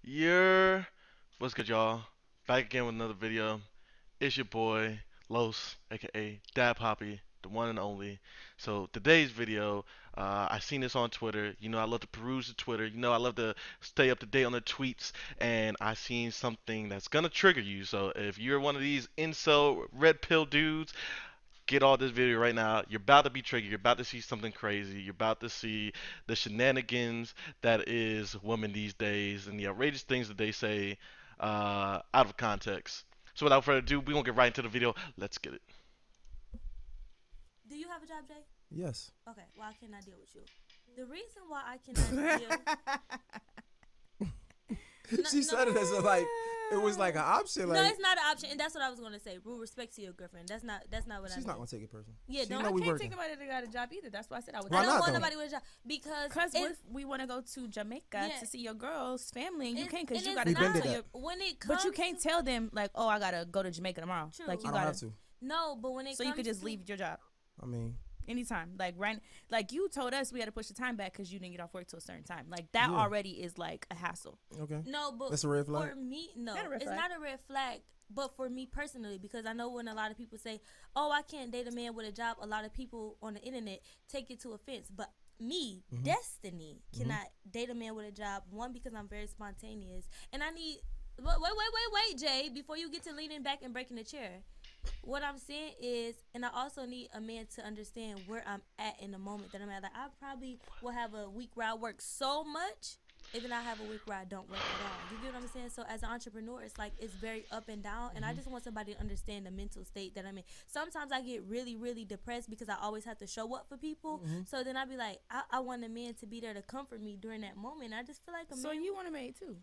You're what's good, y'all? Back again with another video. It's your boy Los, aka Dab Poppy, the one and only. So today's video, I seen this on Twitter. You know, I love to peruse the Twitter. You know, I love to stay up to date on the tweets, and I seen something that's gonna trigger you. So if you're one of these incel red pill dudes, get all this video right now. You're about to be triggered. You're about to see something crazy. You're about to see the shenanigans that is women these days and the outrageous things that they say out of context. So without further ado, we're gonna get right into the video. Let's get it. Do you have a job, Jay? Yes. Okay, well, I cannot deal with you. The reason why I cannot deal. No, She said it as a, like it was like an option. no, Like it's not an option, and that's what I was gonna say. Rule respect to your girlfriend. That's not what I she's mean. not gonna take it personal. Yeah, She don't. know I we can't working. think about it. They got a job either. That's why I said I would. Why I don't not, want though? nobody with a job because Because it, if we want to go to Jamaica Yeah. to see your girl's family, and you it- can't because it you is got to We been go did to that. your. when it comes. But you can't tell them like, oh, I gotta go to Jamaica tomorrow. True. Like you I don't gotta. have to. No, but when it So comes you could just to, leave your job I mean, anytime. Like right, like you told us we had to push the time back because you didn't get off work till a certain time. Like that Yeah. already is like a hassle. okay. No, but That's a red flag. for me, no, Not a red it's flag. not a red flag. But for me personally, because I know when a lot of people say, "Oh, I can't date a man with a job," a lot of people on the internet take it to offense. But me, Destiny, cannot date a man with a job. One, because I'm very spontaneous, and I need. Wait, Jay. Before you get to leaning back and breaking the chair, what I'm saying is, and I also need a man to understand where I'm at in the moment that I'm at. Like I probably will have a week where I work so much, and then I have a week where I don't work at all. You get what I'm saying? So as an entrepreneur, it's like it's very up and down, and I just want somebody to understand the mental state that I'm in. Sometimes I get really, really depressed because I always have to show up for people. So then I be like, I want a man to be there to comfort me during that moment. I just feel like a So man. you want a maid too?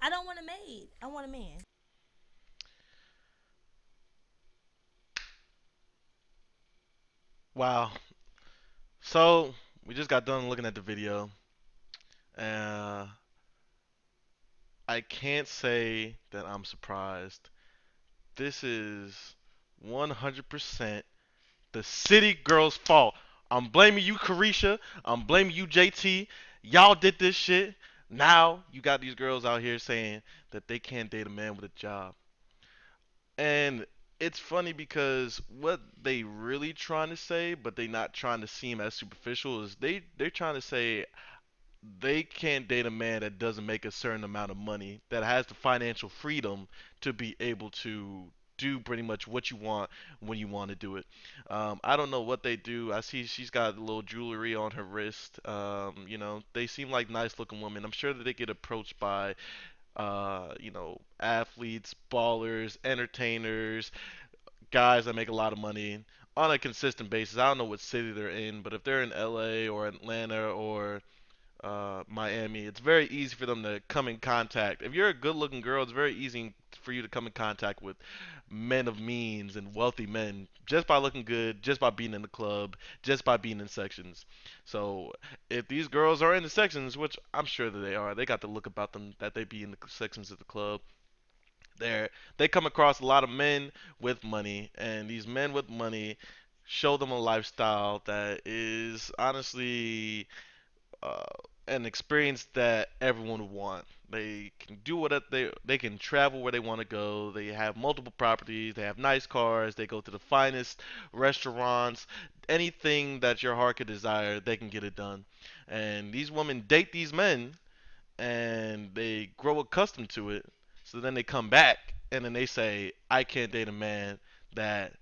I don't want a maid. I want a man. Wow. So we just got done looking at the video. Uh, I can't say that I'm surprised. This is 100% the city girl's fault. I'm blaming you, Carisha. I'm blaming you, JT. Y'all did this shit. Now you got these girls out here saying that they can't date a man with a job. And it's funny because what they really trying to say, but they not trying to seem as superficial, is they're trying to say they can't date a man that doesn't make a certain amount of money, that has the financial freedom to be able to do pretty much what you want when you want to do it. I don't know what they do. I see she's got a little jewelry on her wrist. You know, they seem like nice looking women. I'm sure that they get approached by, athletes, ballers, entertainers, guys that make a lot of money on a consistent basis. I don't know what city they're in, but if they're in LA or Atlanta or Miami, it's very easy for them to come in contact. If you're a good-looking girl, it's very easy for you to come in contact with men of means and wealthy men just by looking good, just by being in the club, just by being in sections. So if these girls are in the sections, which I'm sure that they are, they got the look about them that they be in the sections of the club. They come across a lot of men with money, and these men with money show them a lifestyle that is honestly uh, an experience that everyone would want. They can do they can travel where they want to go. They have multiple properties. They have nice cars. They go to the finest restaurants. Anything that your heart could desire, they can get it done. And these women date these men, and they grow accustomed to it. So then they come back, and then they say, "I can't date a man that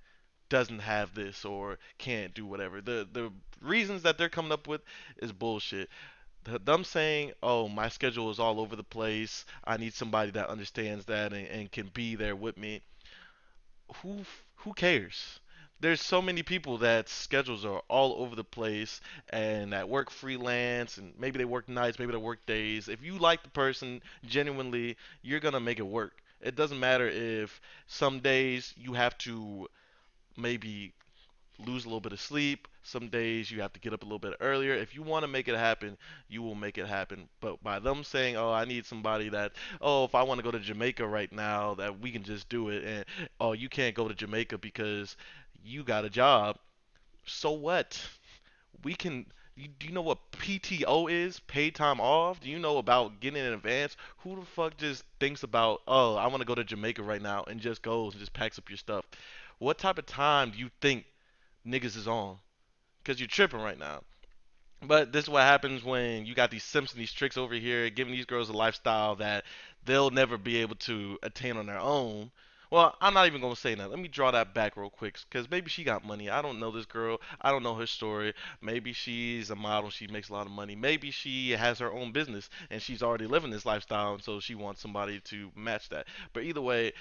doesn't have this or can't do whatever." The reasons that they're coming up with is bullshit. Them saying, "Oh, my schedule is all over the place. I need somebody that understands that and can be there with me." Who cares? There's so many people that schedules are all over the place and that work freelance and maybe they work nights, maybe they work days. If you like the person genuinely, you're gonna make it work. It doesn't matter if some days you have to maybe lose a little bit of sleep. Some days you have to get up a little bit earlier. If you want to make it happen, you will make it happen. But by them saying, "Oh, I need somebody that, oh, if I want to go to Jamaica right now, that we can just do it," and "Oh, you can't go to Jamaica because you got a job." So what? We can. Do you know what PTO is? Paid time off? Do you know about getting in advance? Who the fuck just thinks about, oh, I want to go to Jamaica right now and just goes and just packs up your stuff? What type of time do you think niggas is on? Because you're tripping right now. But this is what happens when you got these simps and these tricks over here giving these girls a lifestyle that they'll never be able to attain on their own. Well, I'm not even gonna say that. Let me draw that back real quick, because maybe she got money. I don't know this girl. I don't know her story. Maybe she's a model. She makes a lot of money. Maybe she has her own business and she's already living this lifestyle, and so she wants somebody to match that. But either way,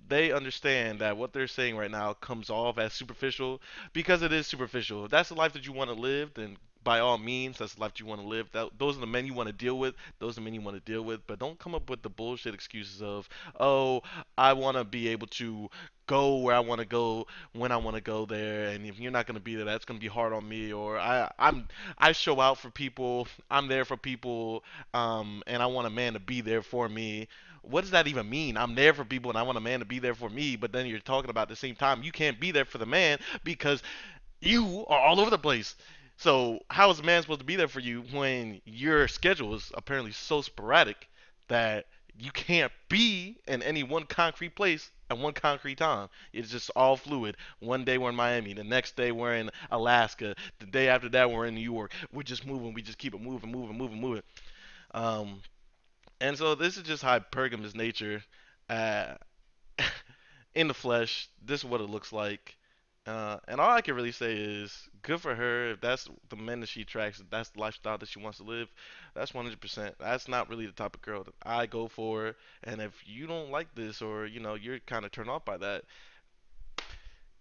they understand that what they're saying right now comes off as superficial because it is superficial. If that's the life that you want to live, then by all means, that's the life you want to live. Those are the men you want to deal with. Those are the men you want to deal with. But don't come up with the bullshit excuses of, oh, I want to be able to go where I want to go when I want to go there, and if you're not gonna be there, that's gonna be hard on me. Or I show out for people. I'm there for people, and I want a man to be there for me. What does that even mean? I'm there for people and I want a man to be there for me, but then you're talking about at the same time you can't be there for the man because you are all over the place. So how is a man supposed to be there for you when your schedule is apparently so sporadic that you can't be in any one concrete place at one concrete time? It's just all fluid. One day we're in Miami, the next day we're in Alaska, the day after that we're in New York. We're just moving. We just keep it moving, moving, moving, moving. Um, and so this is just hypergamous nature. Uh, in the flesh. This is what it looks like. And all I can really say is good for her. If that's the men that she attracts, if that's the lifestyle that she wants to live, that's 100%. That's not really the type of girl that I go for. And if you don't like this or, you're kind of turned off by that,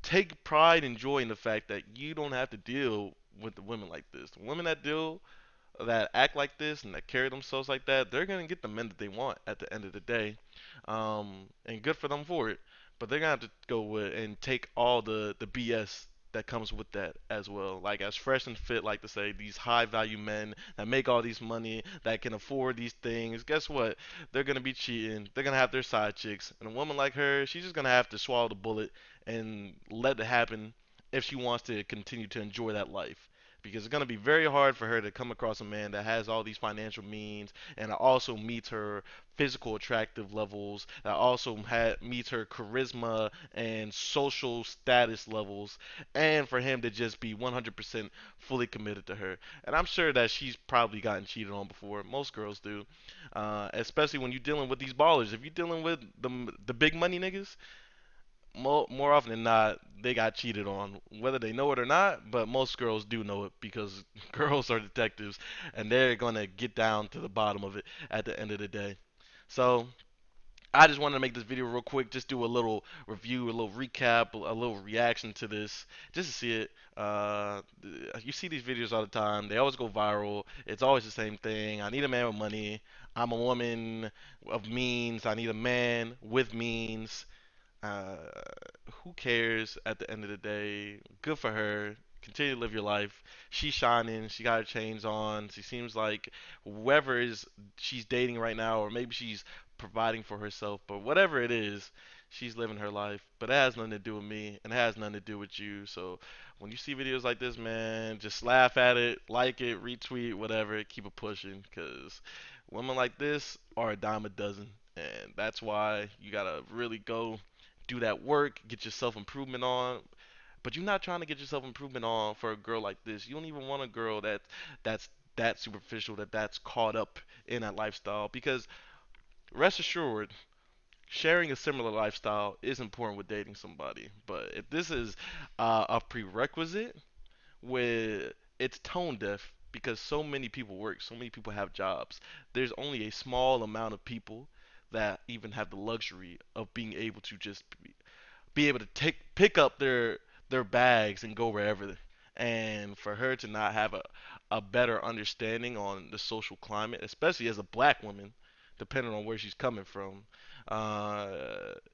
take pride and joy in the fact that you don't have to deal with the women like this. The women that act like this and that carry themselves like that, they're gonna get the men that they want at the end of the day, and good for them for it. But they're gonna have to go with and take all the BS that comes with that as well. Like as fresh and fit, like to say, these high value men that make all these money, that can afford these things. Guess what? They're gonna be cheating. They're gonna have their side chicks, and a woman like her, she's just gonna have to swallow the bullet and let it happen if she wants to continue to enjoy that life, because it's going to be very hard for her to come across a man that has all these financial means and that also meets her physical attractive levels, that also meets her charisma and social status levels, and for him to just be 100% fully committed to her. And I'm sure that she's probably gotten cheated on before. Most girls do, especially when you're dealing with these ballers. If you're dealing with the big money niggas, more often than not, they got cheated on, whether they know it or not. But most girls do know it because girls are detectives, and they're gonna get down to the bottom of it at the end of the day. So I just wanted to make this video real quick, just do a little review, a little recap, a little reaction to this, just to see it. You see these videos all the time. They always go viral. It's always the same thing. I need a man with money. I'm a woman of means. I need a man with means. Uh, who cares at the end of the day? Good for her. Continue to live your life. She's shining. She got her chains on. She seems like whoever is she's dating right now, or maybe she's providing for herself, but whatever it is, she's living her life. But it has nothing to do with me, and it has nothing to do with you. So when you see videos like this, man, just laugh at it, like it, retweet, whatever. Keep it pushing, because women like this are a dime a dozen. And that's why you gotta really go do that work, get your self improvement on. But you're not trying to get your self improvement on for a girl like this. You don't even want a girl that's that superficial, that's caught up in that lifestyle. Because rest assured, sharing a similar lifestyle is important with dating somebody. But if this is a prerequisite, where it's tone deaf because so many people work, so many people have jobs. There's only a small amount of people that even have the luxury of being able to just be able to pick up their bags and go wherever. And for her to not have a better understanding on the social climate, especially as a black woman, depending on where she's coming from,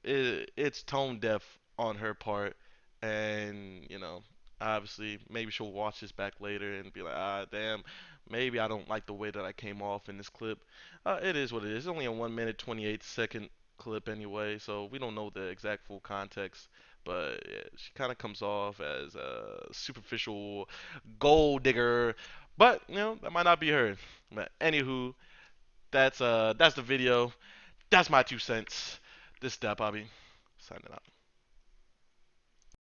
it's tone deaf on her part. And obviously, maybe she'll watch this back later and be like, ah, damn, maybe I don't like the way that I came off in this clip. It is what it is. It's only a 1 minute 28-second clip anyway, so we don't know the exact full context. But yeah, she kind of comes off as a superficial gold digger, But that might not be heard. But anywho, that's the video. That's my 2 cents. This is that Bobby signing out.